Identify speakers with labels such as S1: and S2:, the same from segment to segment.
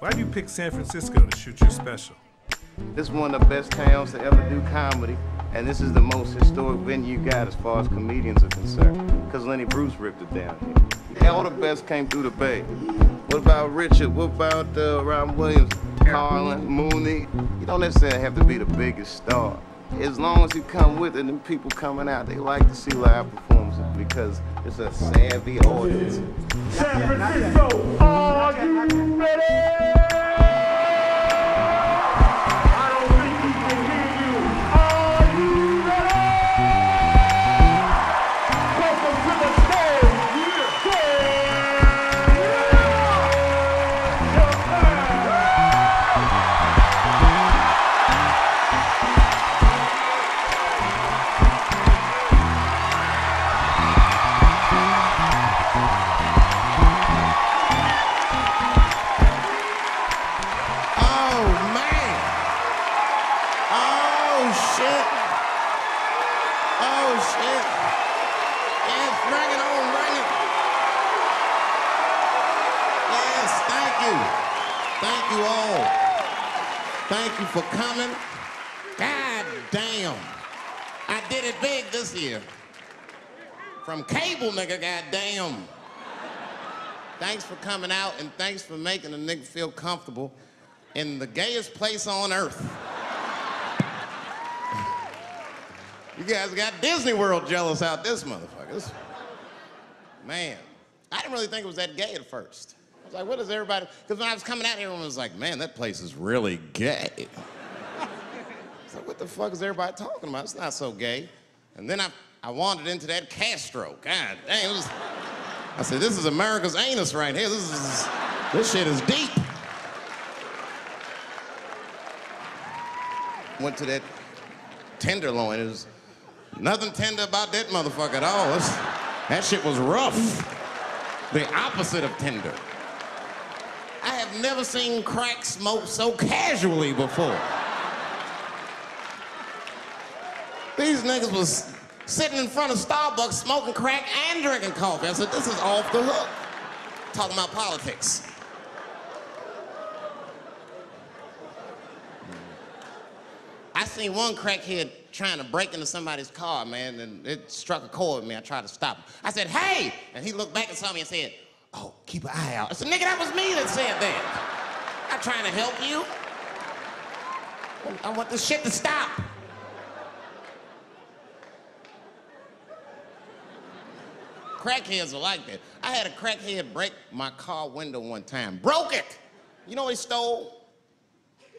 S1: Why do you pick San Francisco to shoot your special?
S2: This is one of the best towns to ever do comedy, and this is the most historic venue you got as far as comedians are concerned, because Lenny Bruce ripped it down here. All the best came through the Bay. What about Richard? What about Robin Williams, Carlin, Mooney? You don't necessarily have to be the biggest star. As long as you come with it, and people coming out, they like to see live performances because it's a savvy audience.
S3: San Francisco, are you ready?
S4: Thank you all. Thank you for coming. God damn. I did it big this year. From cable, nigga, goddamn. Thanks for coming out, and thanks for making a nigga feel comfortable in the gayest place on earth. You guys got Disney World jealous out this motherfuckers. Man, I didn't really think it was that gay at first. I was like, what is everybody? Because when I was coming out, everyone was like, man, that place is really gay. I was like, what the fuck is everybody talking about? It's not so gay. And then I wandered into that Castro. God damn, I said, this is America's anus right here. This shit is deep. Went to that Tenderloin. It was nothing tender about that motherfucker at all. That shit was rough. The opposite of tender. I have never seen crack smoked so casually before. These niggas was sitting in front of Starbucks smoking crack and drinking coffee. I said, this is off the hook. Talking about politics. I seen one crackhead trying to break into somebody's car, man, and it struck a chord with me. I tried to stop him. I said, hey! And he looked back and saw me and said, oh, keep an eye out. I said, nigga, that was me that said that. I'm not trying to help you. I want this shit to stop. Crackheads are like that. I had a crackhead break my car window one time. Broke it! You know what he stole?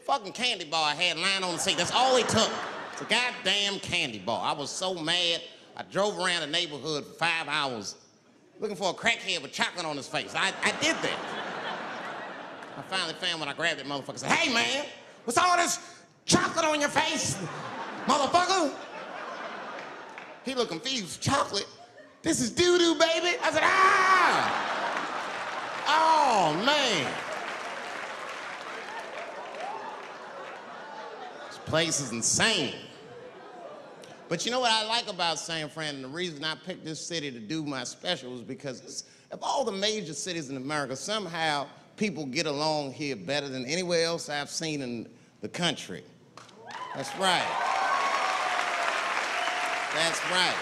S4: Fucking candy bar I had lying on the seat. That's all he took. It's a goddamn candy bar. I was so mad. I drove around the neighborhood for 5 hours looking for a crackhead with chocolate on his face. I did that. I finally found when I grabbed that motherfucker and said, hey man, what's all this chocolate on your face, motherfucker? He looked confused. Chocolate? This is doo-doo, baby. I said, ah! Oh, man. This place is insane. But you know what I like about San Fran, and the reason I picked this city to do my special is because of all the major cities in America, somehow people get along here better than anywhere else I've seen in the country. That's right. That's right.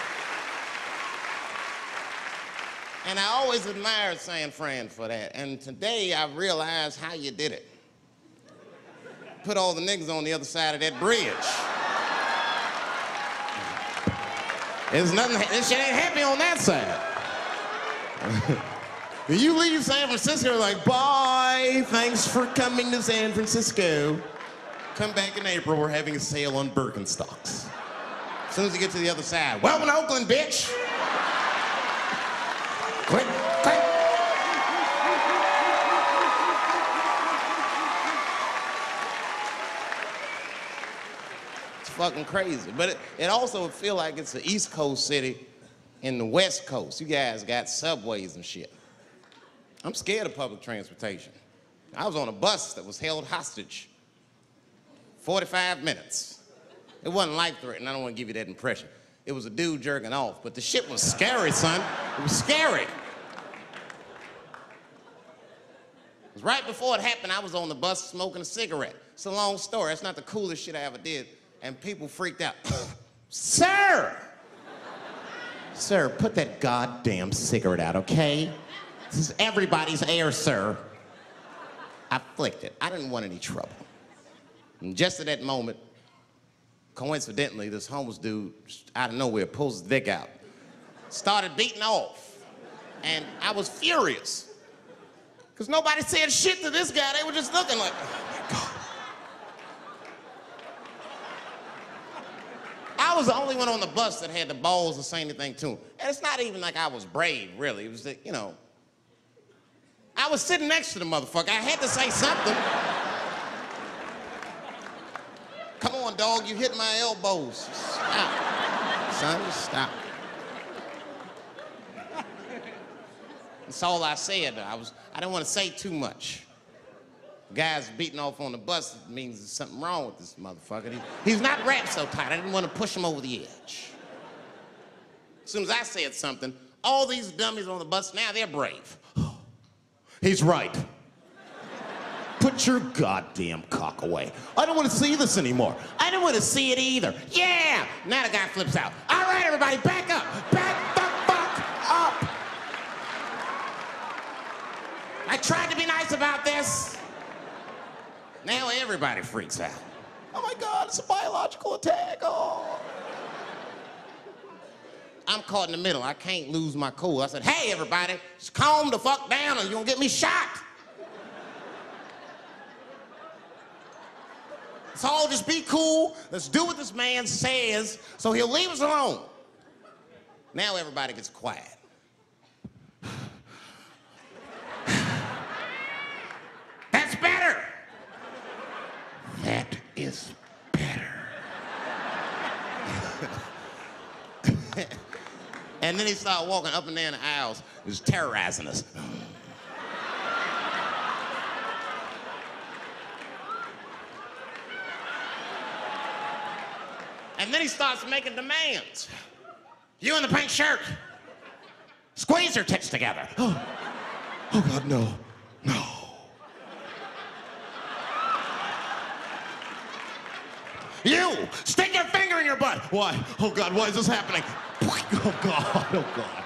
S4: And I always admired San Fran for that. And today I realized how you did it. Put all the niggas on the other side of that bridge. There's nothing, this shit ain't happy on that side. You leave San Francisco like, bye, thanks for coming to San Francisco. Come back in April, we're having a sale on Birkenstocks. As soon as you get to the other side, welcome to Oakland, bitch. Click, click. It's fucking crazy. But it also would feel like it's an East Coast city in the West Coast. You guys got subways and shit. I'm scared of public transportation. I was on a bus that was held hostage 45 minutes. It wasn't life-threatening. I don't want to give you that impression. It was a dude jerking off, but the shit was scary, son. It was scary. 'Cause right before it happened, I was on the bus smoking a cigarette. It's a long story. It's not the coolest shit I ever did. And people freaked out. Sir! Sir, put that goddamn cigarette out, okay? This is everybody's air, sir. I flicked it. I didn't want any trouble. And just at that moment, coincidentally, this homeless dude, out of nowhere, pulls his dick out. Started beating off. And I was furious. Because nobody said shit to this guy. They were just looking like, oh my God. I was the only one on the bus that had the balls to say anything to him. And it's not even like I was brave, really. It was that, you know, I was sitting next to the motherfucker. I had to say something. Come on, dog, you hit my elbows. Stop. Son, stop. That's all I said. I didn't want to say too much. The guy's beating off on the bus. It means there's something wrong with this motherfucker. He's not wrapped so tight. I didn't want to push him over the edge. As soon as I said something, all these dummies on the bus, now they're brave. He's right. Put your goddamn cock away. I don't want to see this anymore. I don't want to see it either. Yeah! Now the guy flips out. All right, everybody, back up. Back the fuck up. I tried to be nice about this. Now everybody freaks out. Oh my God, it's a biological attack. Oh. I'm caught in the middle. I can't lose my cool. I said, hey, everybody, just calm the fuck down or you're gonna get me shot. So all just be cool. Let's do what this man says so he'll leave us alone. Now everybody gets quiet. That's better. That is better. And then he started walking up and down the aisles. He was terrorizing us. And then he starts making demands. You in the pink shirt, squeeze your tits together. Oh God, no, no. You, stick your finger in your butt. Why? Oh God, why is this happening? Oh God, oh God.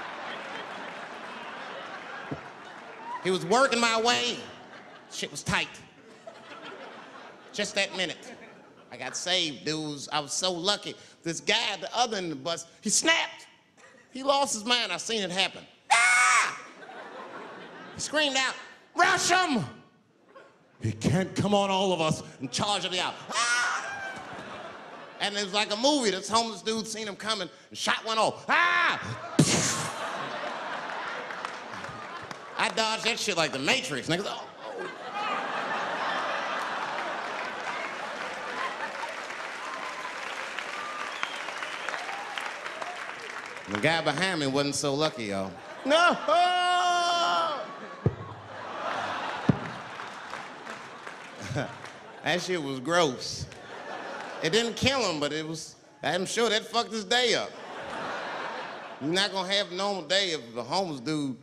S4: He was working my way. Shit was tight. Just that minute. I got saved, dudes. I was so lucky. This guy at the other end of the bus, he snapped. He lost his mind. I seen it happen. Ah! He screamed out, rush him! He can't come on all of us and charge him out. Ah! And it was like a movie. This homeless dude seen him coming and shot one off. Ah! I dodged that shit like the Matrix. Niggas, oh. The guy behind me wasn't so lucky, y'all. No! That shit was gross. It didn't kill him, but I'm sure that fucked his day up. You're not gonna have a normal day if a homeless dude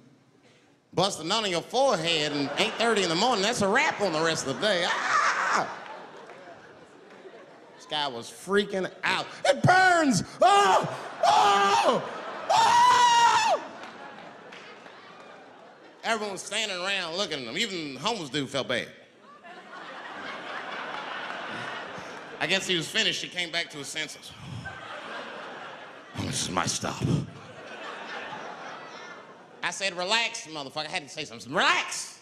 S4: busts a nut on your forehead and 8:30 in the morning. That's a wrap on the rest of the day. Ah! This guy was freaking out. It burns! Oh! Oh! Oh! Everyone was standing around looking at him. Even the homeless dude felt bad. I guess he was finished. He came back to his senses. Oh, this is my stop. I said, relax, motherfucker. I had to say something. Relax.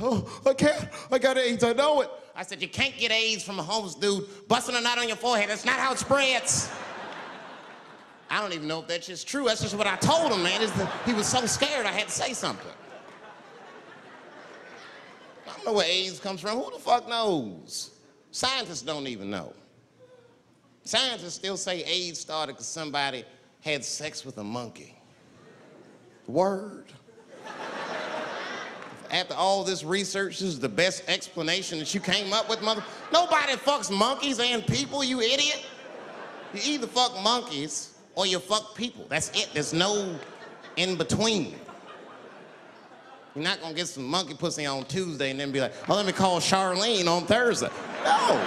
S4: Oh, I can't. I got AIDS. I know it. I said, you can't get AIDS from a homeless dude busting a nut on your forehead. That's not how it spreads. I don't even know if that's just true. That's just what I told him, man. He was so scared I had to say something. I don't know where AIDS comes from. Who the fuck knows? Scientists don't even know. Scientists still say AIDS started because somebody had sex with a monkey. Word. After all this research, this is the best explanation that you came up with, mother. Nobody fucks monkeys and people, you idiot. You either fuck monkeys or you fuck people. That's it. There's no in between. You're not gonna get some monkey pussy on Tuesday and then be like, oh, let me call Charlene on Thursday. No.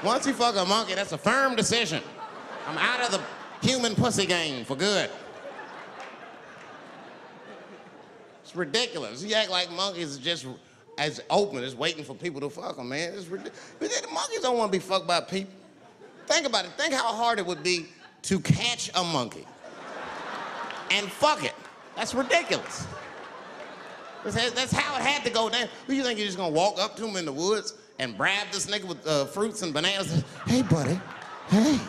S4: Once you fuck a monkey, that's a firm decision. I'm out of the human pussy game for good. It's ridiculous. You act like monkeys are just as open as waiting for people to fuck them, man. It's ridiculous. But the monkeys don't want to be fucked by people. Think about it. Think how hard it would be to catch a monkey and fuck it. That's ridiculous. That's how it had to go down. Who you think you're just gonna walk up to him in the woods and bribe this nigga with fruits and bananas? Hey, buddy. Hey.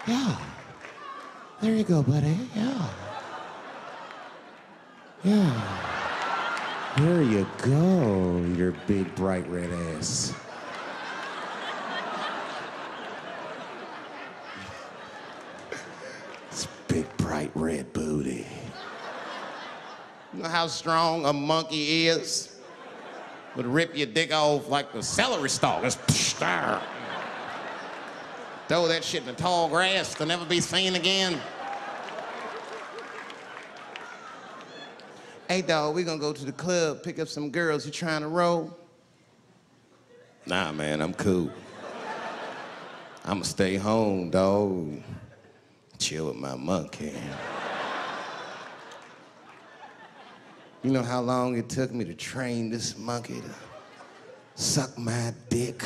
S4: Yeah. There you go, buddy. Yeah. Yeah. There you go, your big, bright red ass. It's big, bright red booty. You know how strong a monkey is? Would rip your dick off like the celery stalk. Just throw that shit in the tall grass to never be seen again. Hey, dog, we gonna go to the club, pick up some girls. You trying to roll? Nah, man, I'm cool. I'ma stay home, dog. Chill with my monkey. You know how long it took me to train this monkey to suck my dick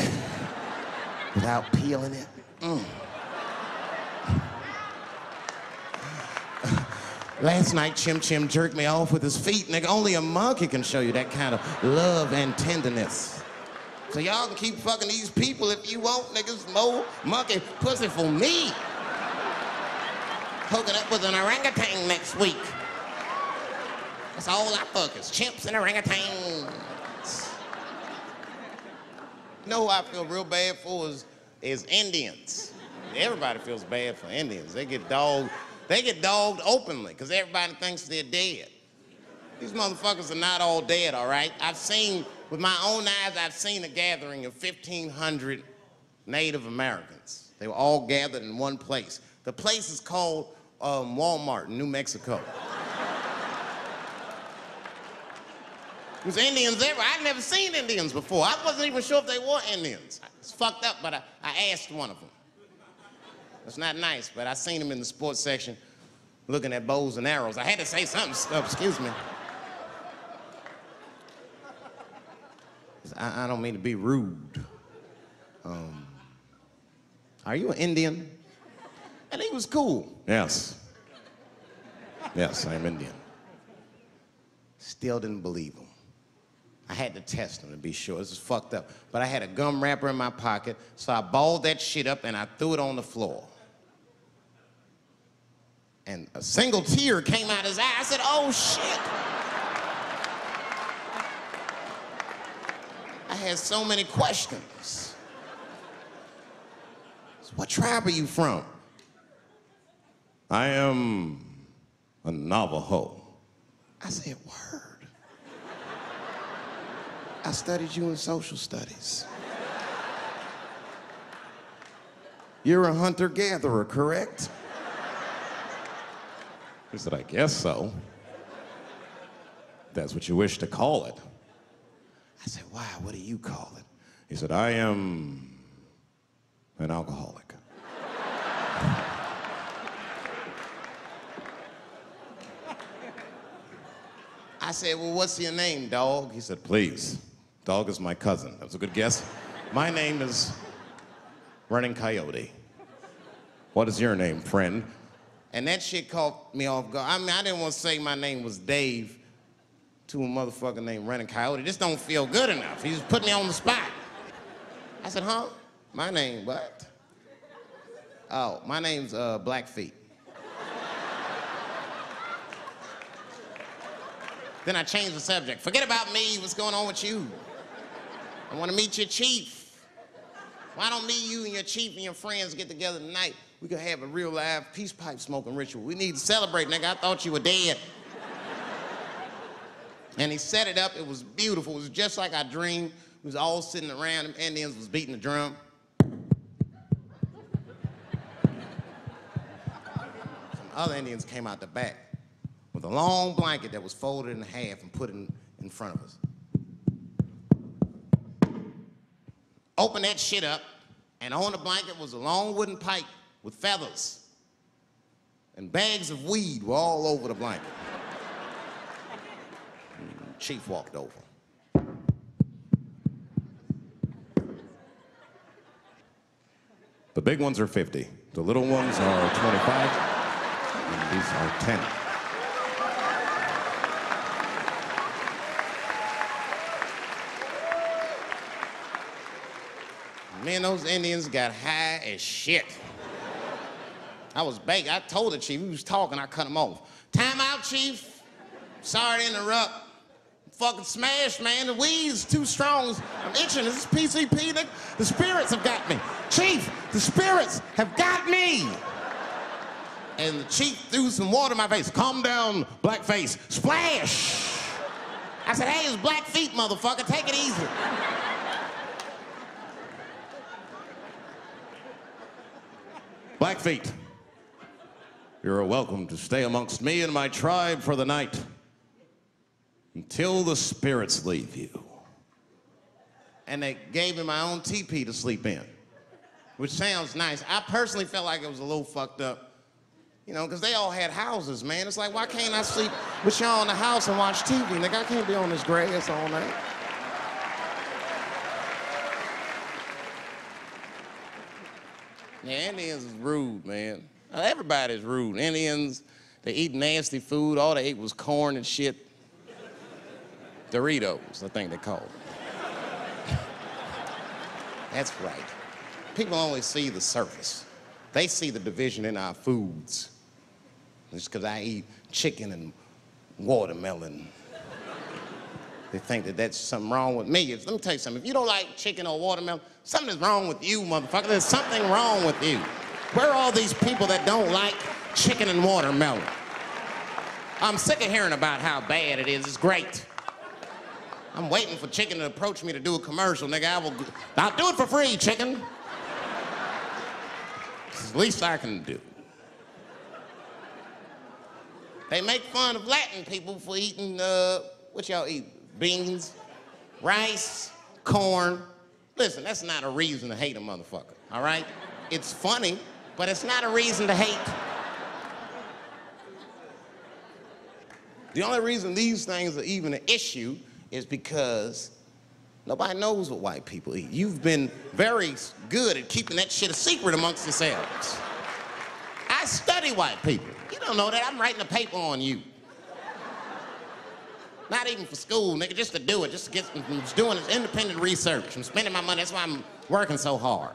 S4: without peeling it? Last night, Chim Chim jerked me off with his feet. Nigga, only a monkey can show you that kind of love and tenderness. So y'all can keep fucking these people if you want, niggas. More monkey pussy for me. Hooking up with an orangutan next week. That's all I fuck is chimps and orangutans. You know who I feel real bad for is Indians. Everybody feels bad for Indians. They get dogged openly because everybody thinks they're dead. These motherfuckers are not all dead, all right? I've seen, with my own eyes, I've seen a gathering of 1,500 Native Americans. They were all gathered in one place. The place is called Walmart in New Mexico. There's Indians everywhere. I'd never seen Indians before. I wasn't even sure if they were Indians. It's fucked up, but I asked one of them. It's not nice, but I seen him in the sports section looking at bows and arrows. I had to say something, excuse me. I don't mean to be rude. Are you an Indian? And he was cool. Yes. Yes, I'm Indian. Still didn't believe him. I had to test him to be sure. This is fucked up. But I had a gum wrapper in my pocket, so I balled that shit up and I threw it on the floor. And a single tear came out his eye. I said, oh, shit. I had so many questions. So what tribe are you from? I am a Navajo. I said, word. I studied you in social studies. You're a hunter-gatherer, correct? He said, I guess so. That's what you wish to call it. I said, why? What do you call it? He said, I am an alcoholic. I said, well, what's your name, dog? He said, please. Dog is my cousin. That was a good guess. My name is Running Coyote. What is your name, friend? And that shit caught me off guard. I mean, I didn't want to say my name was Dave to a motherfucker named Running Coyote. This don't feel good enough. He just put me on the spot. I said, huh? My name, what? Oh, my name's Blackfeet. Then I changed the subject. Forget about me, what's going on with you? I want to meet your chief. Why don't me, you, and your chief and your friends get together tonight? We could have a real live peace pipe smoking ritual. We need to celebrate, nigga. I thought you were dead. And he set it up. It was beautiful. It was just like I dreamed. We was all sitting around. Them Indians was beating the drum. other Indians came out the back with a long blanket that was folded in half and put in front of us. Open that shit up, and on the blanket was a long wooden pipe with feathers. And bags of weed were all over the blanket. Chief walked over. The big ones are 50. The little ones are 25. And these are 10. Me and those Indians got high as shit. I was baked. I told the chief, he was talking, I cut him off. Time out, chief. Sorry to interrupt. Fucking smashed, man. The weed's too strong. I'm itching. This is PCP, nigga. The spirits have got me. Chief, the spirits have got me. And the chief threw some water in my face. Calm down, blackface. Splash! I said, hey, it's Blackfeet, motherfucker. Take it easy. Blackfeet, you're welcome to stay amongst me and my tribe for the night until the spirits leave you. And they gave me my own teepee to sleep in, which sounds nice. I personally felt like it was a little fucked up, you know, because they all had houses, man. It's like, why can't I sleep with y'all in the house and watch TV? Nigga, I can't be on this grass all night. Yeah, Indians is rude, man. Everybody's rude. Indians, they eat nasty food. All they ate was corn and shit. Doritos, I think they call it. That's right. People only see the surface. They see the division in our foods. Just because I eat chicken and watermelon. They think that that's something wrong with me. Let me tell you something. If you don't like chicken or watermelon, something's wrong with you, motherfucker. There's something wrong with you. Where are all these people that don't like chicken and watermelon? I'm sick of hearing about how bad it is. It's great. I'm waiting for chicken to approach me to do a commercial, nigga. I'll do it for free, chicken. It's the least I can do. They make fun of Latin people for eating, what y'all eat? Beans, rice, corn. Listen, that's not a reason to hate a motherfucker, all right? It's funny, but it's not a reason to hate. The only reason these things are even an issue is because nobody knows what white people eat. You've been very good at keeping that shit a secret amongst yourselves. I study white people. You don't know that. I'm writing a paper on you. Not even for school, nigga, just to do it, just to get doing this independent research. I'm spending my money, that's why I'm working so hard.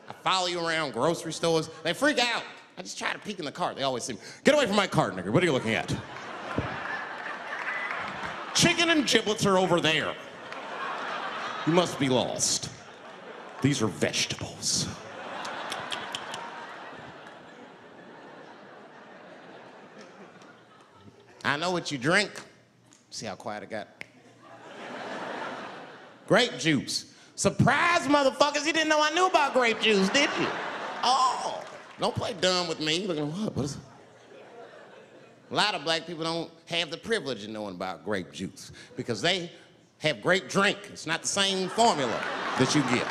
S4: I follow you around grocery stores. They freak out. I just try to peek in the cart. They always say, get away from my cart, nigga. What are you looking at? Chicken and giblets are over there. You must be lost. These are vegetables. I know what you drink. See how quiet it got? Grape juice. Surprise, motherfuckers, you didn't know I knew about grape juice, did you? Oh, don't play dumb with me. Looking at what is it? A lot of black people don't have the privilege of knowing about grape juice because they have grape drink. It's not the same formula that you get.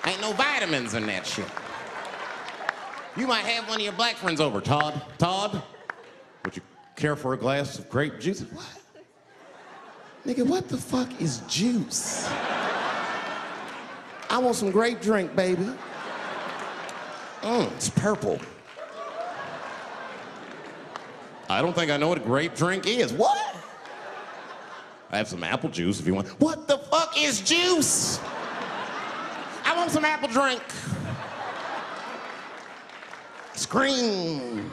S4: Ain't no vitamins in that shit. You might have one of your black friends over, Todd. Todd, would you care for a glass of grape juice? What? Nigga, what the fuck is juice? I want some grape drink, baby. It's purple. I don't think I know what a grape drink is. What? I have some apple juice if you want. What the fuck is juice? I want some apple drink. Scream.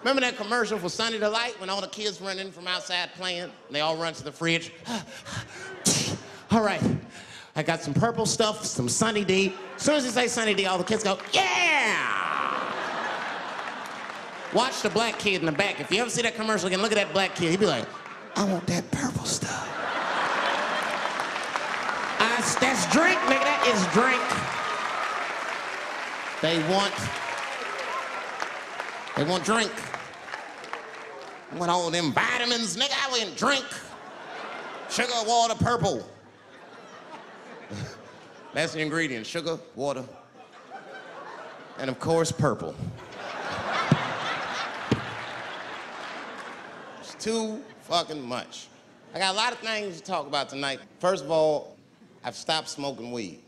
S4: Remember that commercial for Sunny Delight when all the kids run in from outside playing? And they all run to the fridge. All right, I got some purple stuff, some Sunny D. As soon as you say Sunny D, all the kids go, yeah! Watch the black kid in the back. If you ever see that commercial again, look at that black kid. He'd be like, I want that purple stuff. That's drink, nigga. That is drink. They want drink. I want all them vitamins, nigga. I went drink. Sugar, water, purple. That's the ingredient. Sugar, water, and of course, purple. It's too fucking much. I got a lot of things to talk about tonight. First of all, I've stopped smoking weed.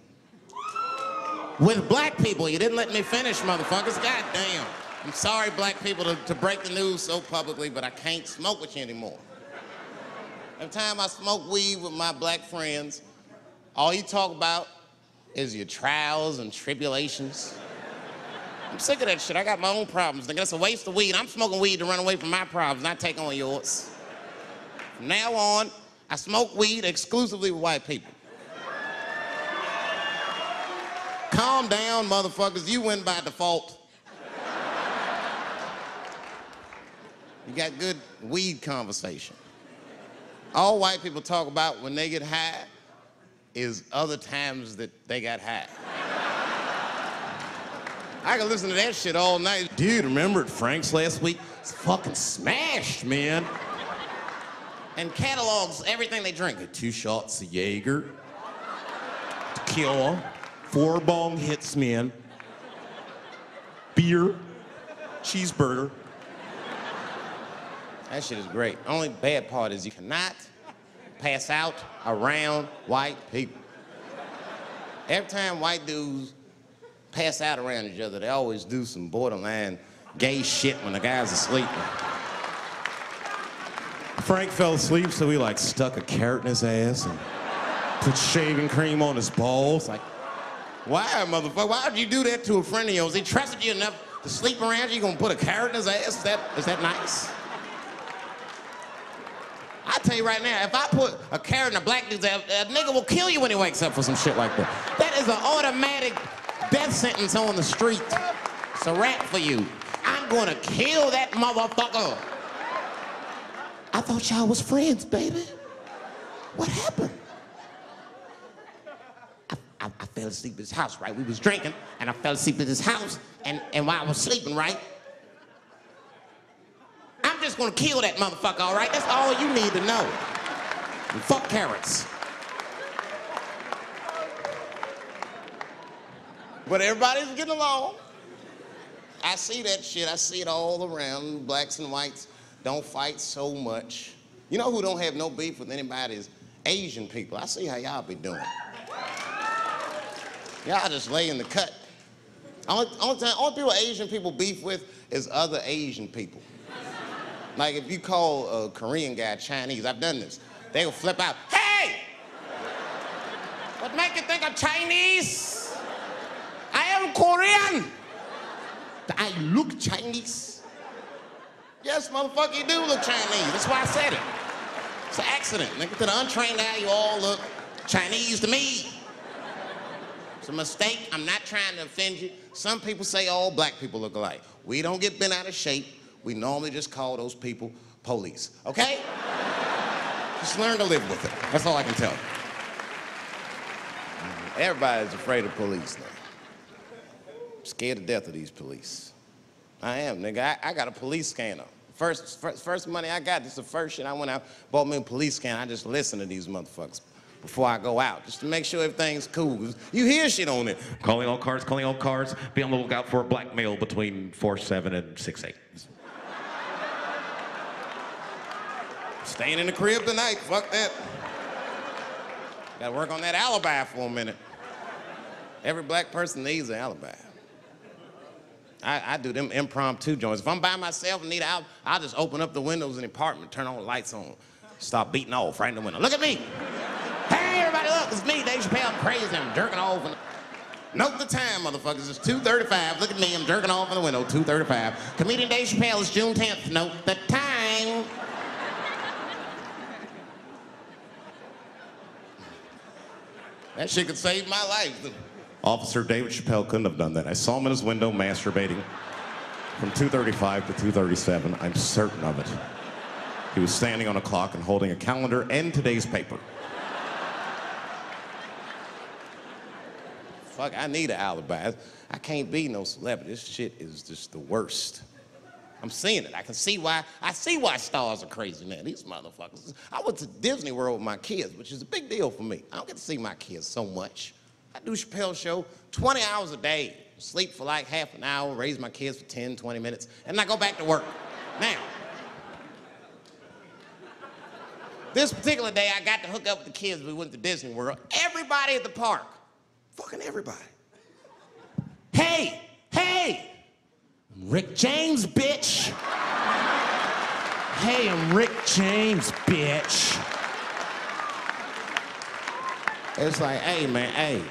S4: With black people, you didn't let me finish, motherfuckers. God damn. I'm sorry, black people, to break the news so publicly, but I can't smoke with you anymore. Every time I smoke weed with my black friends, all you talk about is your trials and tribulations. I'm sick of that shit. I got my own problems, nigga. That's a waste of weed. I'm smoking weed to run away from my problems, not take on yours. From now on, I smoke weed exclusively with white people. Calm down, motherfuckers. You win by default. You got good weed conversation. All white people talk about when they get high is other times that they got high. I can listen to that shit all night. Dude, remember at Frank's last week? It's fucking smashed, man. And catalogs everything they drink. 2 shots of Jaeger, tequila, 4 bong hits, man, beer, cheeseburger. That shit is great. Only bad part is you cannot pass out around white people. Every time white dudes pass out around each other, they always do some borderline gay shit when the guys are sleeping. Frank fell asleep, so he like stuck a carrot in his ass and put shaving cream on his balls. Like, why, motherfucker? Why would you do that to a friend of yours? He trusted you enough to sleep around you. You gonna put a carrot in his ass? Is that nice? I tell you right now, if I put a carrot in a black dude's ass, a nigga will kill you when he wakes up for some shit like that. That is an automatic death sentence on the street. It's a rap for you. I'm gonna kill that motherfucker. I thought y'all was friends, baby. What happened? I fell asleep at his house, right? We was drinking, and I fell asleep at his house, and while I was sleeping, right? I'm just gonna kill that motherfucker, all right? That's all you need to know. And fuck carrots. But everybody's getting along. I see that shit. I see it all around. Blacks and whites don't fight so much. You know who don't have no beef with anybody is Asian people. I see how y'all be doing. Y'all just lay in the cut. Only people Asian people beef with is other Asian people. Like if you call a Korean guy Chinese, I've done this. They will flip out, hey! What make you think I'm Chinese? I am Korean. I look Chinese. Yes, motherfucker, you do look Chinese. That's why I said it. It's an accident. Nigga, to the untrained eye, you all look Chinese to me. It's a mistake. I'm not trying to offend you. Some people say all black people look alike. We don't get bent out of shape. We normally just call those people police, okay? Just learn to live with it. That's all I can tell you. Everybody's afraid of police now. I'm scared to death of these police. I am, nigga. I got a police scanner. First money I got, this is the first shit I went out, bought me a police scanner. I just listen to these motherfuckers before I go out, just to make sure everything's cool. You hear shit on it. Calling all cars, be on the lookout for a black male between 4'7" and 6'8". Staying in the crib tonight, fuck that. Gotta work on that alibi for a minute. Every black person needs an alibi. I do them impromptu joints. If I'm by myself and need an alibi, I'll just open up the windows in the apartment, turn all the lights on, start beating off right in the window. Look at me. Hey, everybody, look, it's me, Dave Chappelle. I'm crazy, I'm jerking off. Note the time, motherfuckers. It's 2:35. Look at me, I'm jerking off in the window, 2:35. Comedian Dave Chappelle, it's June 10th. Note the time. That shit could save my life. Officer David Chappelle couldn't have done that. I saw him in his window masturbating from 2:35 to 2:37. I'm certain of it. He was standing on a clock and holding a calendar and today's paper. fuck, I need an alibi. I can't be no celebrity. This shit is just the worst. I'm seeing it. I see why stars are crazy now. These motherfuckers. I went to Disney World with my kids, which is a big deal for me. I don't get to see my kids so much. I do Chappelle show 20 hours a day, sleep for like half an hour, raise my kids for 10, 20 minutes, and I go back to work. Now, this particular day, I got to hook up with the kids. We went to Disney World. Everybody at the park, fucking everybody. Hey, Rick James, bitch. Hey, I'm Rick James, bitch. It's like, hey, man, hey,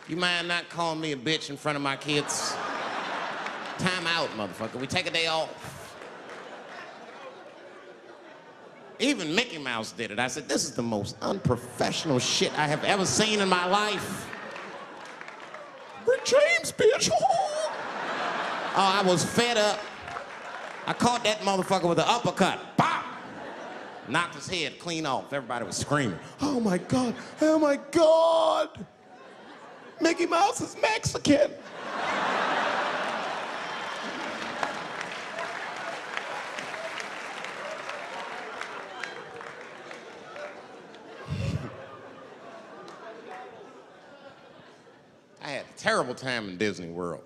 S4: you mind not calling me a bitch in front of my kids? Time out, motherfucker. We take a day off. Even Mickey Mouse did it. I said, this is the most unprofessional shit I have ever seen in my life. Rick James, bitch. Oh, I was fed up. I caught that motherfucker with an uppercut. Bop! Knocked his head clean off. Everybody was screaming. Oh my God, oh my God. Mickey Mouse is Mexican. I had a terrible time in Disney World.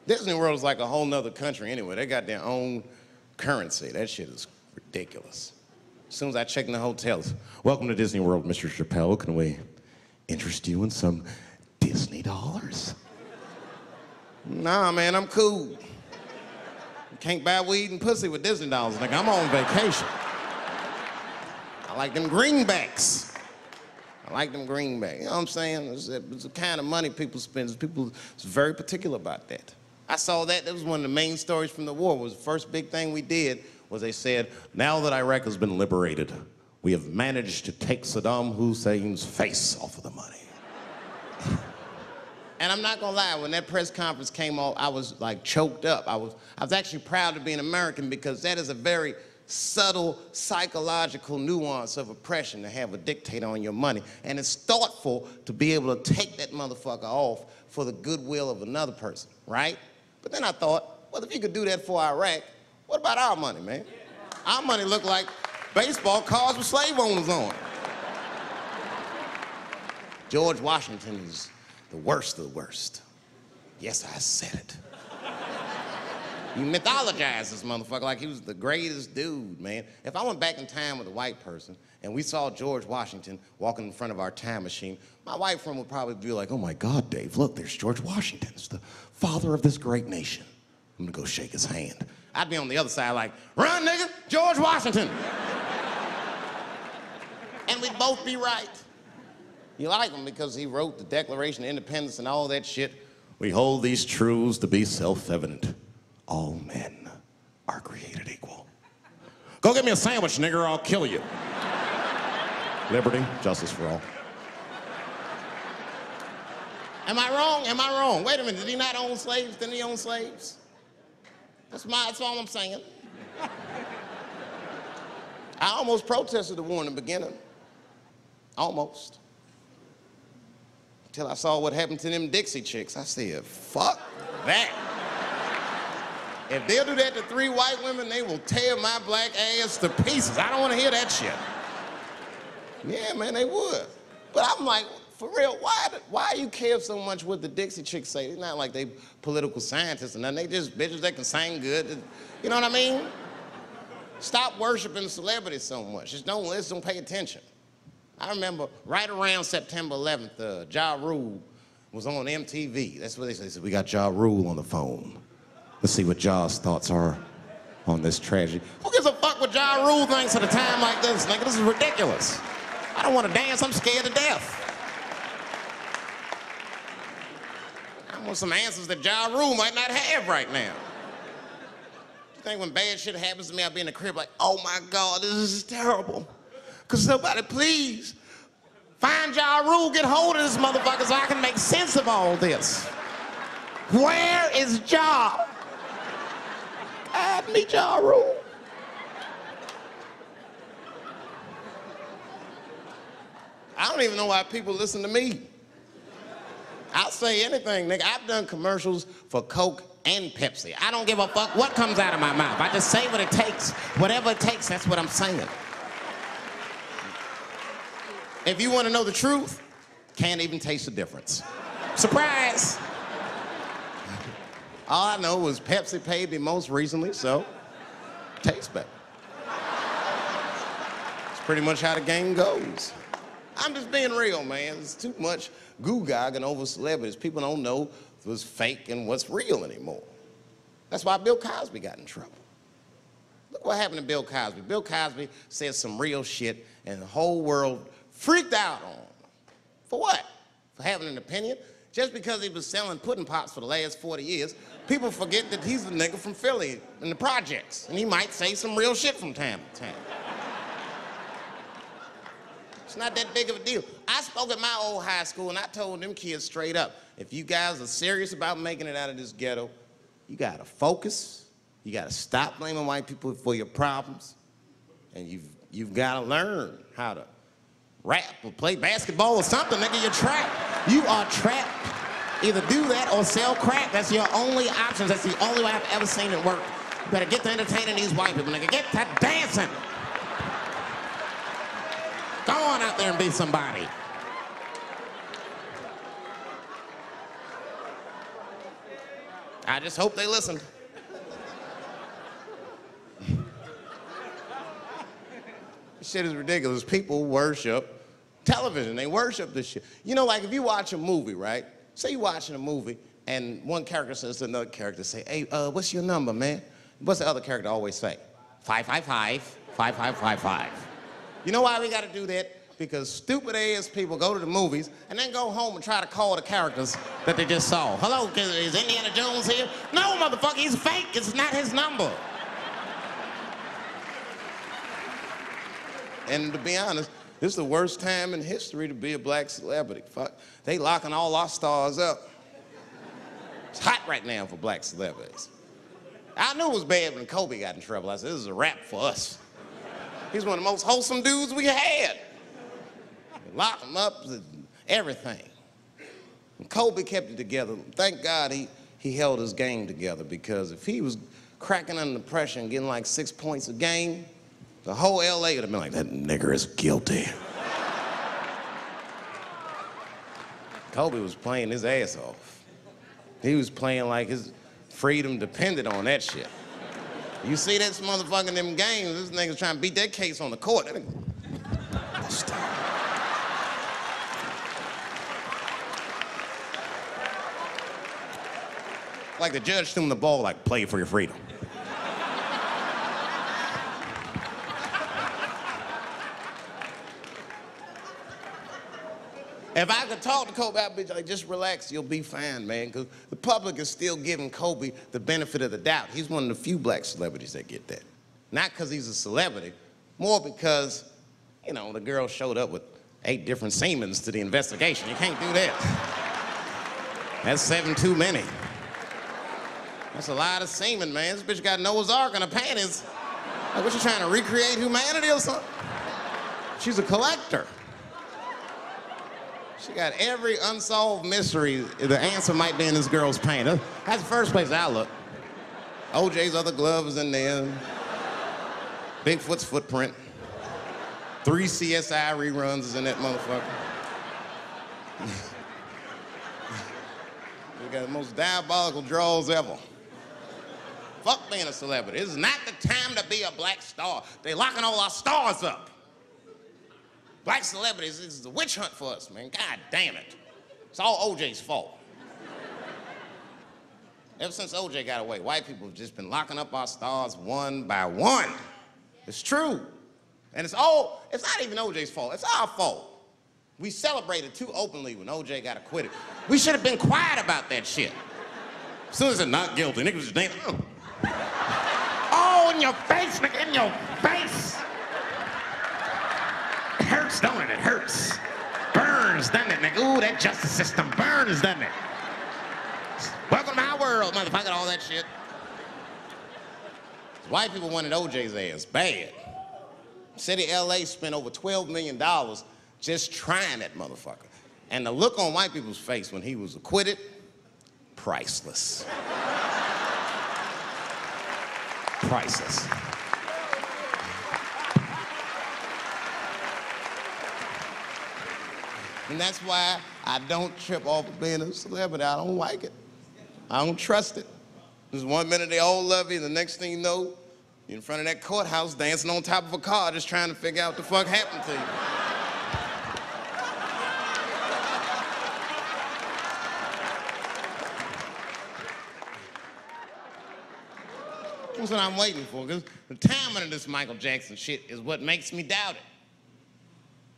S4: Disney World is like a whole nother country anyway. They got their own currency. That shit is ridiculous. As soon as I check in the hotels, welcome to Disney World, Mr. Chappelle. Can we interest you in some Disney dollars? Nah, man, I'm cool. You can't buy weed and pussy with Disney dollars. Like, I'm on vacation. I like them greenbacks. I like them greenbacks. You know what I'm saying? It's the kind of money people spend. People is very particular about that. I saw that. That was one of the main stories from the war. Was the first big thing we did was they said, now that Iraq has been liberated, we have managed to take Saddam Hussein's face off of the money. And I'm not gonna lie, when that press conference came off, I was like choked up. I was actually proud to be an American because that is a very subtle psychological nuance of oppression to have a dictator on your money. And it's thoughtful to be able to take that motherfucker off for the goodwill of another person, right? But then I thought, well, if you could do that for Iraq, what about our money, man? Our money looked like baseball cards with slave owners on it. George Washington is the worst of the worst. Yes, I said it. You mythologize this motherfucker like he was the greatest dude, man. If I went back in time with a white person and we saw George Washington walking in front of our time machine, my white friend would probably be like, oh my God, Dave, look, there's George Washington. It's the father of this great nation. I'm gonna go shake his hand. I'd be on the other side like, run, nigga, George Washington. And we'd both be right. You like him because he wrote the Declaration of Independence and all that shit. We hold these truths to be self-evident. All men are created equal. Go get me a sandwich, nigger, or I'll kill you. Liberty, justice for all. Am I wrong? Am I wrong? Wait a minute, did he not own slaves? Didn't he own slaves? That's all I'm saying. I almost protested the war in the beginning. Almost. Until I saw what happened to them Dixie chicks. I said, fuck that. If they'll do that to 3 white women, they will tear my black ass to pieces. I don't want to hear that shit. Yeah, man, they would. But I'm like, for real, why you care so much what the Dixie chicks say? It's not like they political scientists or nothing. They just bitches that can sing good. You know what I mean? Stop worshiping celebrities so much. Just don't pay attention. I remember right around September 11th, Ja Rule was on MTV. That's what they said. They said, we got Ja Rule on the phone. Let's see what Ja's thoughts are on this tragedy. Who gives a fuck what Ja Rule thinks at a time like this? Nigga, this is ridiculous. I don't want to dance, I'm scared to death. I want some answers that Ja Rule might not have right now. You think when bad shit happens to me, I'll be in the crib like, oh my God, this is terrible. Could somebody please find Ja Rule, get hold of this motherfucker so I can make sense of all this. Where is Ja? God, me Ja Rule. I don't even know why people listen to me. I'll say anything, nigga. I've done commercials for Coke and Pepsi. I don't give a fuck what comes out of my mouth. I just say what it takes. Whatever it takes, that's what I'm saying. If you want to know the truth, can't even taste the difference. Surprise! All I know was Pepsi paid me most recently, so tastes better. It's pretty much how the game goes. I'm just being real, man. There's too much goo-gagging over celebrities. People don't know what's fake and what's real anymore. That's why Bill Cosby got in trouble. Look what happened to Bill Cosby. Bill Cosby said some real shit, and the whole world freaked out on him. For what? For having an opinion? Just because he was selling pudding pops for the last 40 years, people forget that he's a nigga from Philly in the projects, and he might say some real shit from time to time. It's not that big of a deal. I spoke at my old high school, and I told them kids straight up, if you guys are serious about making it out of this ghetto, you gotta focus, you gotta stop blaming white people for your problems, and you've gotta learn how to rap or play basketball or something, nigga, you're trapped. You are trapped. Either do that or sell crack. That's your only options. That's the only way I've ever seen it work. You better get to entertaining these white people, nigga. Get to dancing. Go on out there and be somebody. I just hope they listen. This shit is ridiculous. People worship television. They worship this shit. You know, like if you watch a movie, right? Say you're watching a movie and one character says to another character, say, hey, what's your number, man? What's the other character always say? 555, 5555. You know why we gotta do that? Because stupid ass people go to the movies and then go home and try to call the characters that they just saw. Hello, is Indiana Jones here? No, motherfucker, he's fake. It's not his number. And to be honest, this is the worst time in history to be a black celebrity. Fuck, they locking all our stars up. It's hot right now for black celebrities. I knew it was bad when Kobe got in trouble. I said, this is a wrap for us. He's one of the most wholesome dudes we had. Lock him up, everything. And Kobe kept it together. Thank God he held his game together, because if he was cracking under pressure and getting like 6 points a game, the whole LA would have been like, that nigger is guilty. Kobe was playing his ass off. He was playing like his freedom depended on that shit. You see this motherfucker in them games, this nigga's trying to beat that case on the court. That nigga, stop. Like the judge threw him the ball, like, play for your freedom. If I could talk to Kobe, I'd be like, just relax, you'll be fine, man. Because the public is still giving Kobe the benefit of the doubt. He's one of the few black celebrities that get that. Not because he's a celebrity, more because, you know, the girl showed up with 8 different semens to the investigation. You can't do that. That's 7 too many. That's a lot of semen, man. This bitch got Noah's Ark in her panties. Like, what, you trying to recreate humanity or something? She's a collector. She got every unsolved mystery. The answer might be in this girl's paint. That's the first place I look. OJ's other glove is in there. Bigfoot's footprint. 3 CSI reruns is in that motherfucker. We got the most diabolical draws ever. Fuck being a celebrity. This is not the time to be a black star. They locking all our stars up. Black celebrities, this is a witch hunt for us, man. God damn it. It's all OJ's fault. Ever since OJ got away, white people have just been locking up our stars one by one. It's true. And it's not even OJ's fault, it's our fault. We celebrated too openly when OJ got acquitted. We should have been quiet about that shit. As soon as they're not guilty, niggas just dancing. Oh, in your face, nigga, in your face. It hurts, don't it? It hurts. Burns, doesn't it, nigga? Ooh, that justice system burns, doesn't it? Welcome to my world, motherfucker, all that shit. White people wanted OJ's ass bad. City of LA spent over $12 million just trying that motherfucker. And the look on white people's face when he was acquitted, priceless. Priceless. And that's why I don't trip off of being a celebrity. I don't like it. I don't trust it. Just 1 minute they all love you, and the next thing you know, you're in front of that courthouse dancing on top of a car just trying to figure out what the fuck happened to you. That's what I'm waiting for, because the timing of this Michael Jackson shit is what makes me doubt it.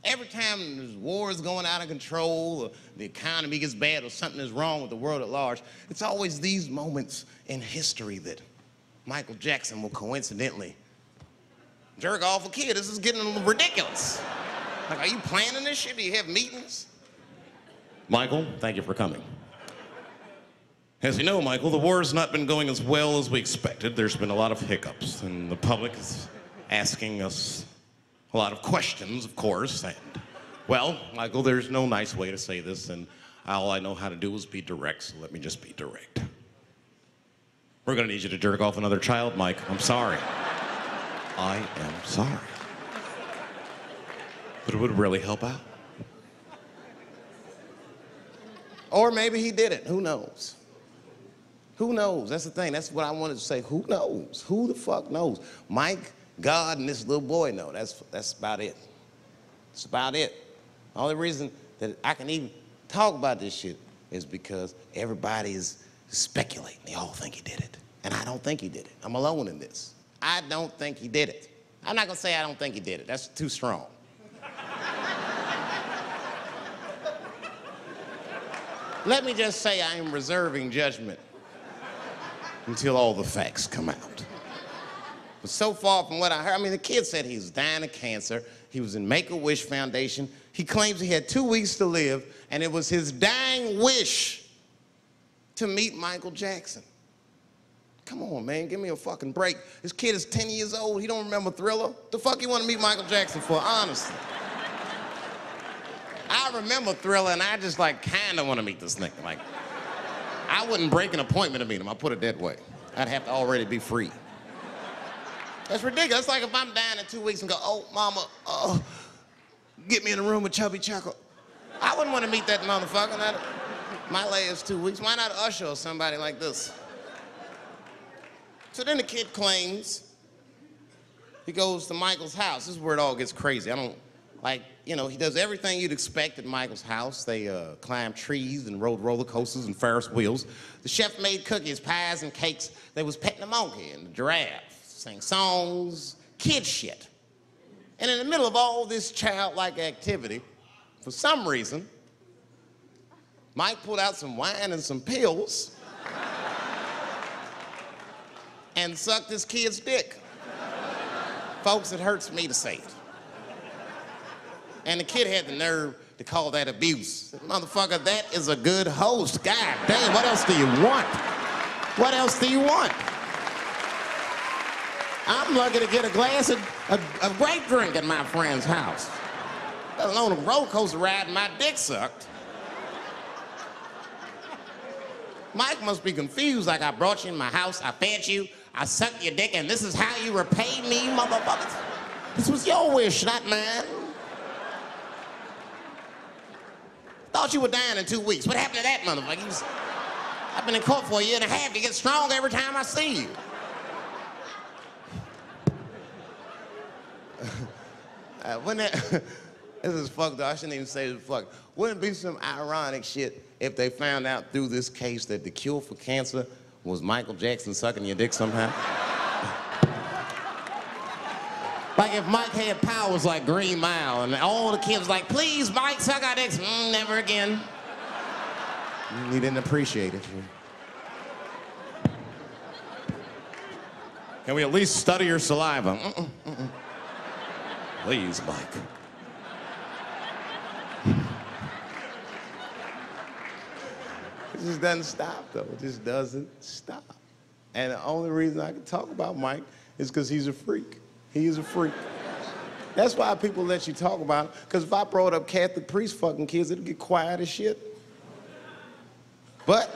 S4: Every time this war is going out of control, or the economy gets bad, or something is wrong with the world at large, it's always these moments in history that Michael Jackson will coincidentally jerk off a kid. This is getting ridiculous. Like, are you planning this shit? Do you have meetings? Michael, thank you for coming. As you know, Michael, the war has not been going as well as we expected. There's been a lot of hiccups, and the public is asking us a lot of questions, of course. And, well, Michael, there's no nice way to say this, and all I know how to do is be direct, so let me just be direct. We're gonna need you to jerk off another child, Mike. I'm sorry. I am sorry. But it would really help out. Or maybe he did it. Who knows? Who knows? That's the thing. That's what I wanted to say. Who knows? Who the fuck knows? Mike, God, and this little boy know. That's about it. That's about it. The only reason that I can even talk about this shit is because everybody is speculating. They all think he did it. And I don't think he did it. I'm alone in this. I don't think he did it. I'm not gonna say I don't think he did it. That's too strong. Let me just say I am reserving judgment until all the facts come out. But so far from what I heard, I mean, the kid said he was dying of cancer. He was in Make-A-Wish Foundation. He claims he had 2 weeks to live, and it was his dying wish to meet Michael Jackson. Come on, man, give me a fucking break. This kid is 10 years old. He don't remember Thriller. The fuck you want to meet Michael Jackson for, honestly? I remember Thriller, and I just, like, kind of want to meet this nigga. Like, I wouldn't break an appointment to meet him. I'll put it that way. I'd have to already be free. That's ridiculous. That's like if I'm dying in 2 weeks and go, oh, mama, get me in a room with Chubby Chuckle. I wouldn't want to meet that motherfucker. My last 2 weeks. Why not Usher or somebody like this? So then the kid claims he goes to Michael's house. This is where it all gets crazy. I don't, like, you know, he does everything you'd expect at Michael's house. They climb trees and rode roller coasters and Ferris wheels. The chef made cookies, pies, and cakes. They was petting a monkey and a giraffe, sang songs, kid shit. And in the middle of all this childlike activity, for some reason, Mike pulled out some wine and some pills and sucked his kid's dick. Folks, it hurts me to say it. And the kid had the nerve to call that abuse. Motherfucker, that is a good host. God damn, what else do you want? What else do you want? I'm lucky to get a glass of grape drink at my friend's house. Let alone a roller coaster ride and my dick sucked. Mike must be confused, like I brought you in my house, I fed you, I sucked your dick, and this is how you repay me, motherfuckers? This was your wish, not mine. Thought you were dying in 2 weeks. What happened to that motherfucker? I've been in court for 1.5 years. You get stronger every time I see you. This is fucked up. I shouldn't even say this fuck. Wouldn't it be some ironic shit if they found out through this case that the cure for cancer was Michael Jackson sucking your dick somehow? Like if Mike had powers like Green Mile and all the kids like, please, Mike, suck our dicks. Never again. He didn't appreciate it. Can we at least study your saliva? Please, Mike. It just doesn't stop, though. It just doesn't stop. And the only reason I can talk about Mike is because he's a freak. He is a freak.
S2: That's why people let you talk about it. Because if I brought up Catholic priest fucking kids, it'd get quiet as shit. But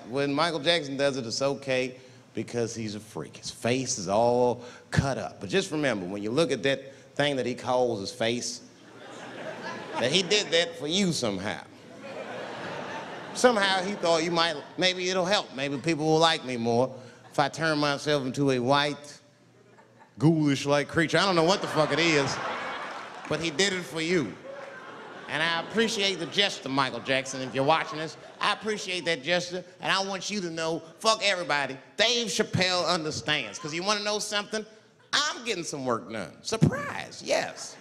S2: when Michael Jackson does it, it's okay because he's a freak. His face is all cut up. But just remember, when you look at that thing that he calls his face, that he did that for you somehow. Somehow he thought you might, maybe it'll help. Maybe people will like me more if I turn myself into a white, ghoulish-like creature. I don't know what the fuck it is, but he did it for you. And I appreciate the gesture, Michael Jackson. If you're watching this, I appreciate that gesture, and I want you to know, fuck everybody, Dave Chappelle understands. Because you want to know something? I'm getting some work done. Surprise, yes.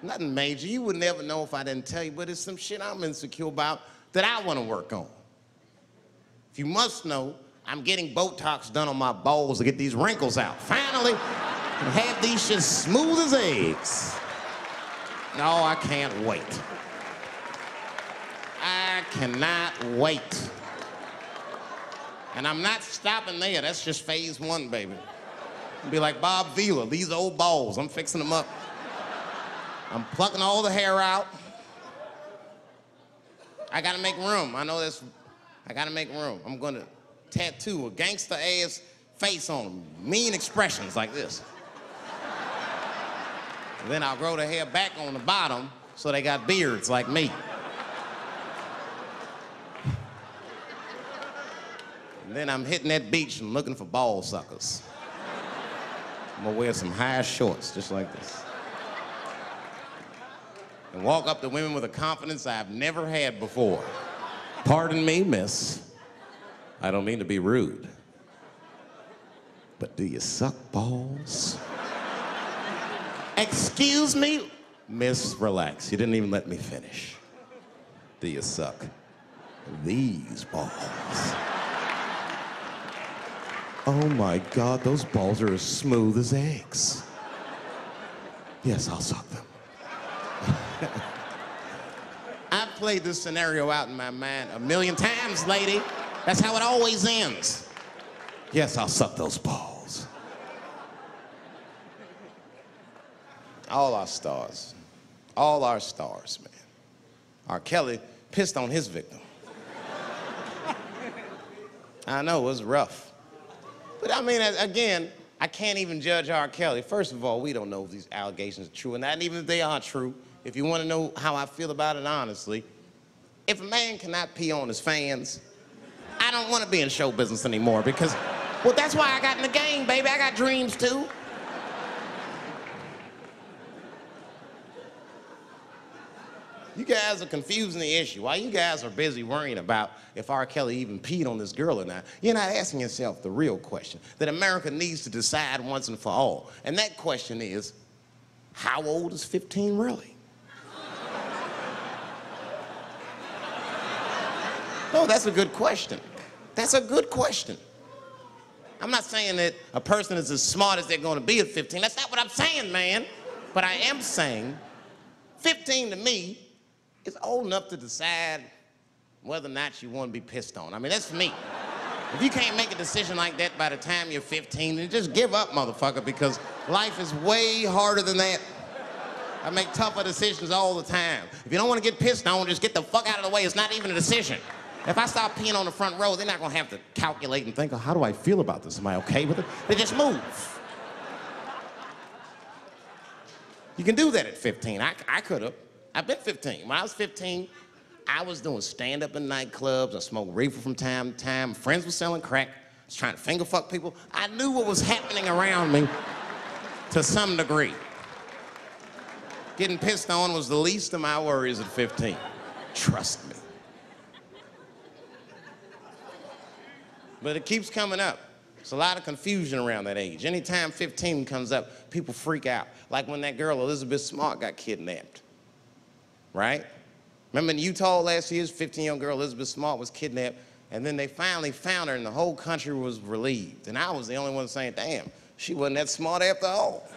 S2: Nothing major. You would never know if I didn't tell you, but it's some shit I'm insecure about that I want to work on. If you must know, I'm getting Botox done on my balls to get these wrinkles out. Finally, have these shit smooth as eggs. No, I can't wait. I cannot wait. And I'm not stopping there. That's just phase one, baby. I'll be like Bob Vila, these old balls, I'm fixing them up. I'm plucking all the hair out. I gotta make room. I know this. I gotta make room. I'm gonna tattoo a gangster-ass face on them. Mean expressions like this. And then I'll grow the hair back on the bottom so they got beards like me. And then I'm hitting that beach and looking for ball suckers. I'm gonna wear some high shorts just like this. And walk up to women with a confidence I've never had before. Pardon me, miss. I don't mean to be rude. But do you suck balls? Excuse me? Miss, relax. You didn't even let me finish. Do you suck these balls? Oh my God, those balls are as smooth as eggs. Yes, I'll suck them. I've played this scenario out in my mind a million times, lady. That's how it always ends. Yes, I'll suck those balls. All our stars, man. R. Kelly pissed on his victim. I know, it was rough. But I mean, again, I can't even judge R. Kelly. First of all, we don't know if these allegations are true, and not even if they are true. If you want to know how I feel about it honestly, if a man cannot pee on his fans, I don't want to be in show business anymore because, well, that's why I got in the game, baby. I got dreams too. You guys are confusing the issue. While you guys are busy worrying about if R. Kelly even peed on this girl or not, you're not asking yourself the real question that America needs to decide once and for all. And that question is, how old is 15 really? No, that's a good question. That's a good question. I'm not saying that a person is as smart as they're going to be at 15. That's not what I'm saying, man. But I am saying 15 to me is old enough to decide whether or not you want to be pissed on. I mean, that's me. If you can't make a decision like that by the time you're 15, then just give up, motherfucker, because life is way harder than that. I make tougher decisions all the time. If you don't want to get pissed on, just get the fuck out of the way. It's not even a decision. If I start peeing on the front row, they're not gonna have to calculate and think, oh, how do I feel about this? Am I okay with it? They just move. You can do that at 15. I could have. I've been 15. When I was 15, I was doing stand-up in nightclubs. I smoked reefer from time to time. Friends were selling crack. I was trying to finger fuck people. I knew what was happening around me to some degree. Getting pissed on was the least of my worries at 15. Trust me. But it keeps coming up. There's a lot of confusion around that age. Anytime 15 comes up, people freak out. Like when that girl, Elizabeth Smart, got kidnapped, right? Remember in Utah last year, 15-year-old girl, Elizabeth Smart, was kidnapped, and then they finally found her, and the whole country was relieved. And I was the only one saying, damn, she wasn't that smart after all.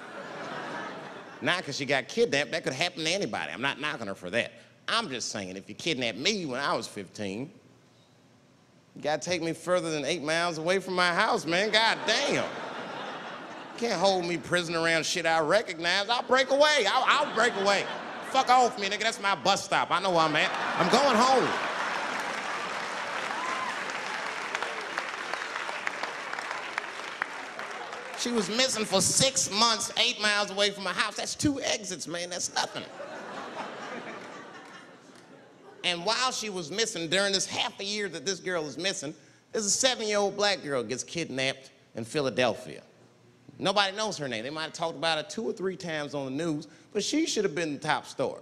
S2: Not because she got kidnapped. That could happen to anybody. I'm not knocking her for that. I'm just saying, if you kidnapped me when I was 15, you gotta take me further than 8 miles away from my house, man. God damn.
S4: Can't hold me prisoner around shit I recognize. I'll break away. I'll break away. Fuck off me, nigga. That's my bus stop. I know where I'm at. I'm going home. She was missing for 6 months, 8 miles away from my house. That's 2 exits, man. That's nothing. And while she was missing, during this half a year that this girl is missing, there's a 7-year-old black girl gets kidnapped in Philadelphia. Nobody knows her name. They might have talked about her 2 or 3 times on the news, but she should have been the top story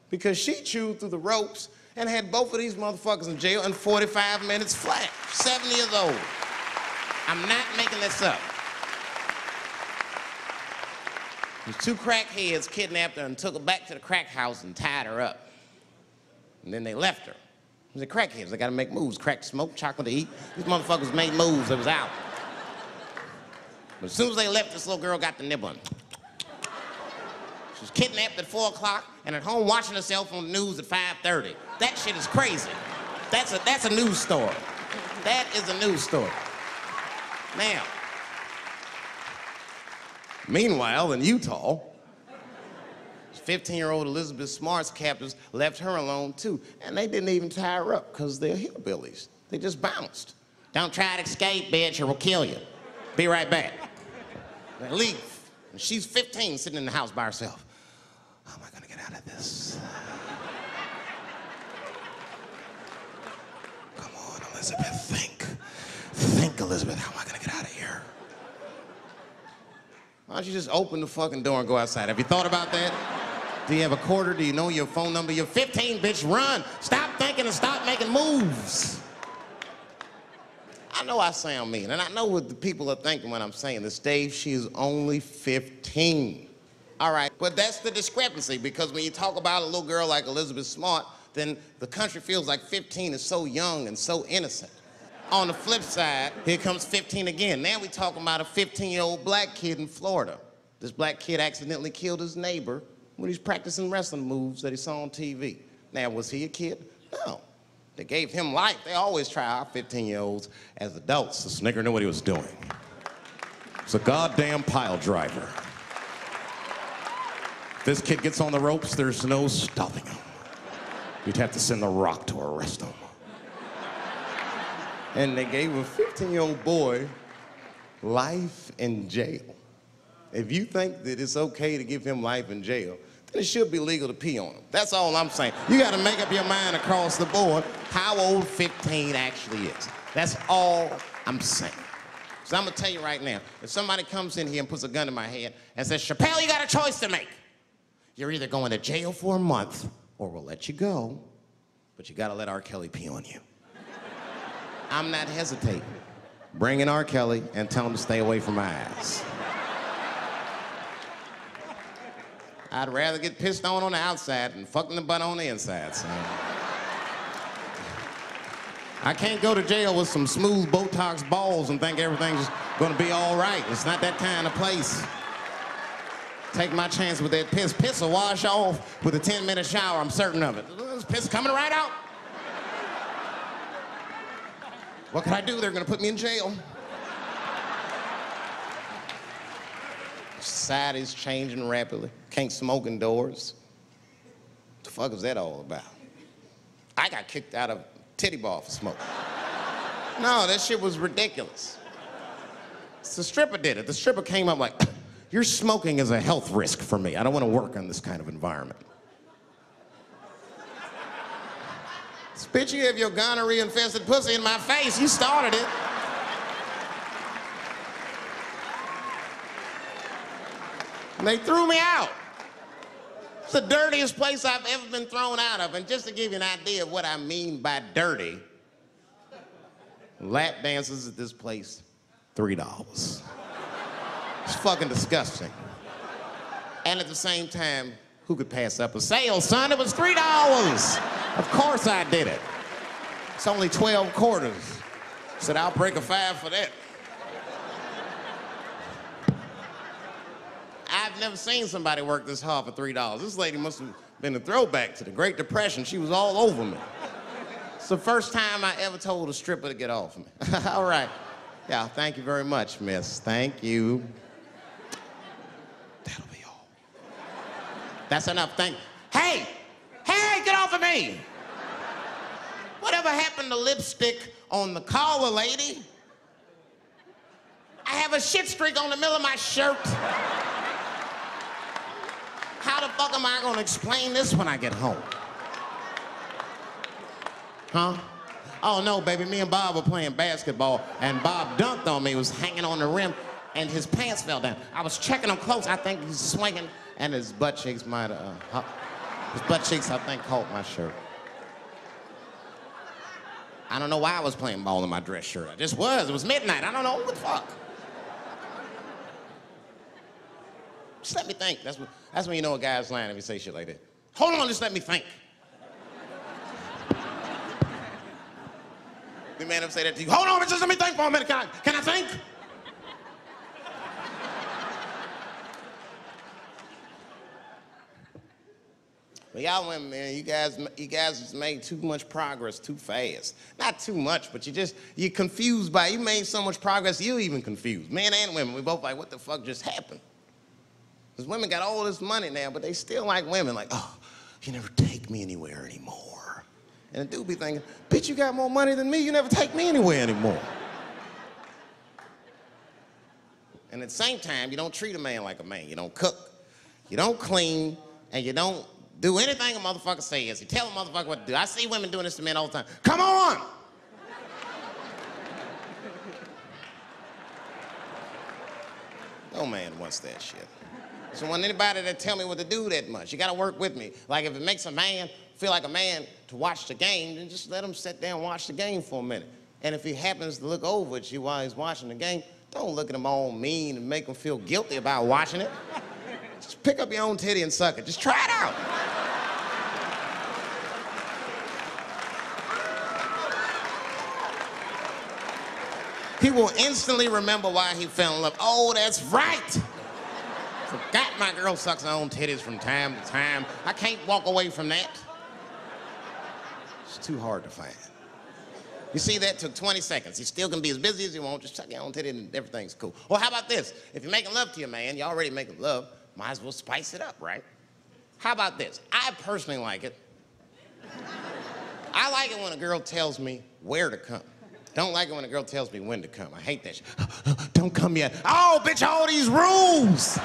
S4: because she chewed through the ropes and had both of these motherfuckers in jail in 45 minutes flat. 7 years old. I'm not making this up. These 2 crackheads kidnapped her and took her back to the crack house and tied her up. And then they left her. They're crackheads. They gotta make moves. Crack to smoke, chocolate to eat. These motherfuckers made moves. It was out. But as soon as they left, this little girl got the nibbling. She was kidnapped at 4 o'clock and at home watching herself on the news at 5:30. That shit is crazy. That's a news story. That is a news story. Now, meanwhile, in Utah, 15-year-old Elizabeth Smart's captors left her alone too, and they didn't even tie her up because they're hillbillies. They just bounced. Don't try to escape, bitch, or we'll kill you. Be right back. They leave. And she's 15, sitting in the house by herself. How am I gonna get out of this? Come on, Elizabeth, think. Think, Elizabeth, how am I gonna get out of here? Why don't you just open the fucking door and go outside? Have you thought about that? Do you have a quarter? Do you know your phone number? You're 15, bitch, run. Stop thinking and stop making moves. I know I sound mean, and I know what the people are thinking when I'm saying this. Dave, she is only 15. All right, but that's the discrepancy, because when you talk about a little girl like Elizabeth Smart, then the country feels like 15 is so young and so innocent. On the flip side, here comes 15 again. Now we're talking about a 15-year-old black kid in Florida. This black kid accidentally killed his neighbor when he's practicing wrestling moves that he saw on TV. Now, was he a kid? No. They gave him life. They always try our 15-year-olds as adults. This nigger knew what he was doing. It's a goddamn pile driver. If this kid gets on the ropes, there's no stopping him. You'd have to send the Rock to arrest him. And they gave a 15-year-old boy life in jail. If you think that it's okay to give him life in jail, then it should be legal to pee on him. That's all I'm saying. You gotta make up your mind across the board how old 15 actually is. That's all I'm saying. So I'm gonna tell you right now, if somebody comes in here and puts a gun in my head and says, Chappelle, you got a choice to make. You're either going to jail for a month or we'll let you go, but you gotta let R. Kelly pee on you. I'm not hesitating. Bring in R. Kelly and tell him to stay away from my ass. I'd rather get pissed on the outside than fucking the butt on the inside, son. I can't go to jail with some smooth Botox balls and think everything's gonna be all right. It's not that kind of place. Take my chance with that piss. Piss will wash off with a 10-minute shower, I'm certain of it. This piss coming right out. What can I do? They're gonna put me in jail. Society's changing rapidly. Can't smoke indoors. What the fuck is that all about? I got kicked out of titty bar for smoking. No, that shit was ridiculous. So the stripper did it. The stripper came up like, your smoking is a health risk for me. I don't want to work in this kind of environment. Bitch, you have your gonorrhea-infested pussy in my face. You started it. And they threw me out. It's the dirtiest place I've ever been thrown out of. And just to give you an idea of what I mean by dirty, lap dances at this place, $3. It's fucking disgusting. And at the same time, who could pass up a sale, son? It was $3. Of course I did it. It's only 12 quarters. Said, I'll break a 5 for that. I've never seen somebody work this hard for $3. This lady must have been a throwback to the Great Depression. She was all over me. It's the first time I ever told a stripper to get off me. All right. Yeah, thank you very much, miss. Thank you. That'll be all. That's enough, thank you. Hey! Hey, get off of me! Whatever happened to lipstick on the collar, lady? I have a shit streak on the middle of my shirt. How the fuck am I gonna explain this when I get home? Huh? Oh no, baby, me and Bob were playing basketball and Bob dunked on me, was hanging on the rim and his pants fell down. I was checking him close, I think he's swinging and his butt cheeks might have, his butt cheeks I think caught my shirt. I don't know why I was playing ball in my dress shirt. I just was, it was midnight, I don't know, what the fuck? Just let me think, that's when you know a guy's lying if he say shit like that. Hold on, just let me think. The man ever say that to you? Hold on, just let me think for a minute. Can I think? But y'all women, man, you guys just made too much progress too fast. Not too much, but you're confused by it. You made so much progress, you're even confused. Men and women, we both like, what the fuck just happened? Because women got all this money now, but they still like women, like, oh, you never take me anywhere anymore. And the dude be thinking, bitch, you got more money than me, you never take me anywhere anymore. And at the same time, you don't treat a man like a man. You don't cook, you don't clean, and you don't do anything a motherfucker says. You tell a motherfucker what to do. I see women doing this to men all the time. Come on! No man wants that shit. So want anybody that tell me what to do that much. You gotta work with me. Like if it makes a man feel like a man to watch the game, then just let him sit there and watch the game for a minute. And if he happens to look over at you while he's watching the game, don't look at him all mean and make him feel guilty about watching it. Just pick up your own titty and suck it. Just try it out. He will instantly remember why he fell in love. Oh, that's right. Forgot my girl sucks her own titties from time to time. I can't walk away from that. It's too hard to find. You see, that took 20 seconds. You still can be as busy as you want, just suck your own titty and everything's cool. Well, how about this? If you're making love to your man, you're already making love, might as well spice it up, right? How about this? I personally like it. I like it when a girl tells me where to come. Don't like it when a girl tells me when to come. I hate that shit. Don't come yet. Oh, bitch, all these rules.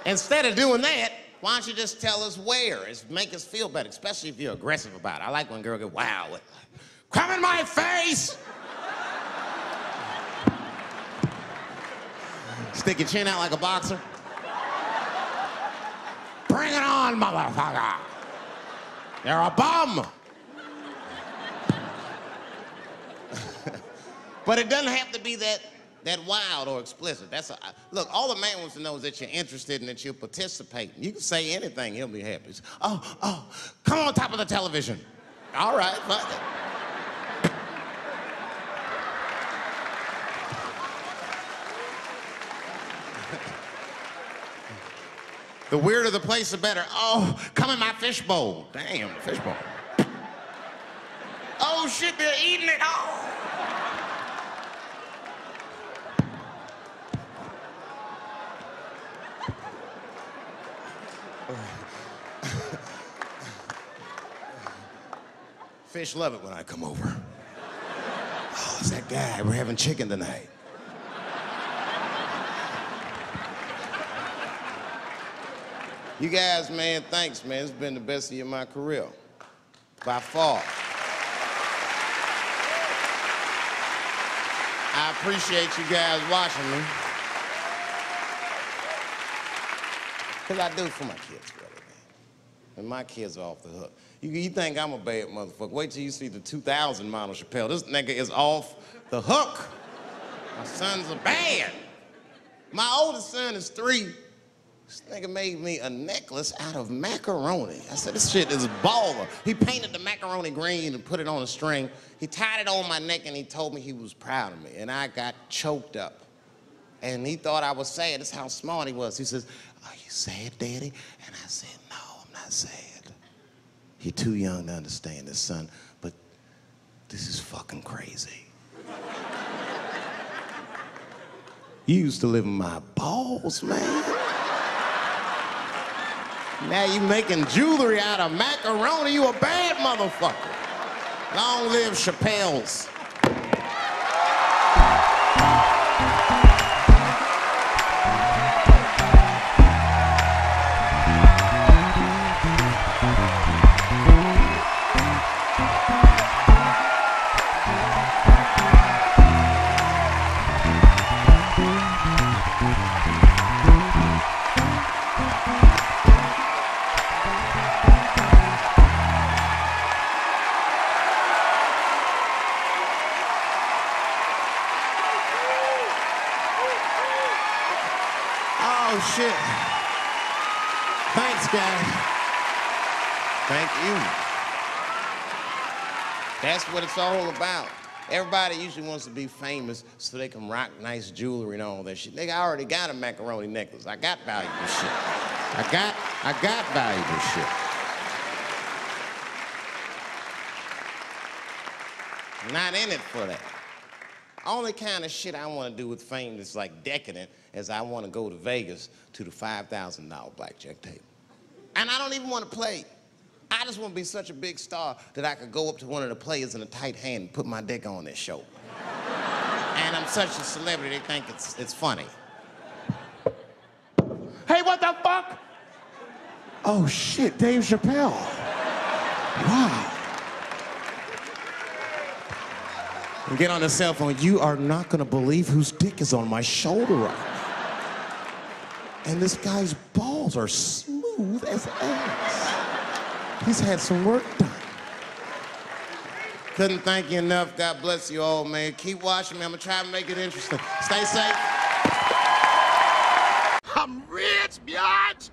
S4: Instead of doing that, why don't you just tell us where? It's make us feel better, especially if you're aggressive about it. I like when a girl goes, wow, come in my face! Stick your chin out like a boxer. Bring it on, motherfucker! You're a bum! But it doesn't have to be that wild or explicit. Look, all the man wants to know is that you're interested and that you're participating. You can say anything, he'll be happy. Oh, come on top of the television. All right, fuck it. The weirder the place, the better. Oh, come in my fishbowl. Damn, fishbowl. Oh shit, they're eating it. Oh. Fish love it when I come over. Oh, it's that guy. We're having chicken tonight. You guys, man, thanks, man. It's been the best year of my career. By far. I appreciate you guys watching me. Because I do it for my kids, really, man. And my kids are off the hook. You think I'm a bad motherfucker. Wait till you see the 2000 model Chappelle. This nigga is off the hook. My sons are bad. My oldest son is 3. This nigga made me a necklace out of macaroni. I said, this shit is baller. He painted the macaroni green and put it on a string. He tied it on my neck and he told me he was proud of me. And I got choked up. And he thought I was sad. That's how smart he was. He says, are you sad, Daddy? And I said, no, I said, "You're too young to understand this, son, but this is fucking crazy. You used to live in my balls, man. Now you making jewelry out of macaroni. You a bad motherfucker. Long live Chappelle's." Oh, shit. Thanks, guys. Thank you. That's what it's all about. Everybody usually wants to be famous so they can rock nice jewelry and all that shit. Nigga, I already got a macaroni necklace. I got valuable shit. I got valuable shit. I'm not in it for that. Only kind of shit I want to do with fame that's like decadent is I want to go to Vegas to the $5,000 blackjack table. And I don't even want to play. I just want to be such a big star that I could go up to one of the players in a tight hand and put my dick on their show. And I'm such a celebrity, they think it's funny. Hey, what the fuck? Oh shit, Dave Chappelle. Wow. And get on the cell phone. You are not gonna believe whose dick is on my shoulder right now. And this guy's balls are smooth as ass. He's had some work done. Couldn't thank you enough. God bless you all, man. Keep watching me. I'm gonna try to make it interesting. Stay safe.
S3: I'm rich, biatch.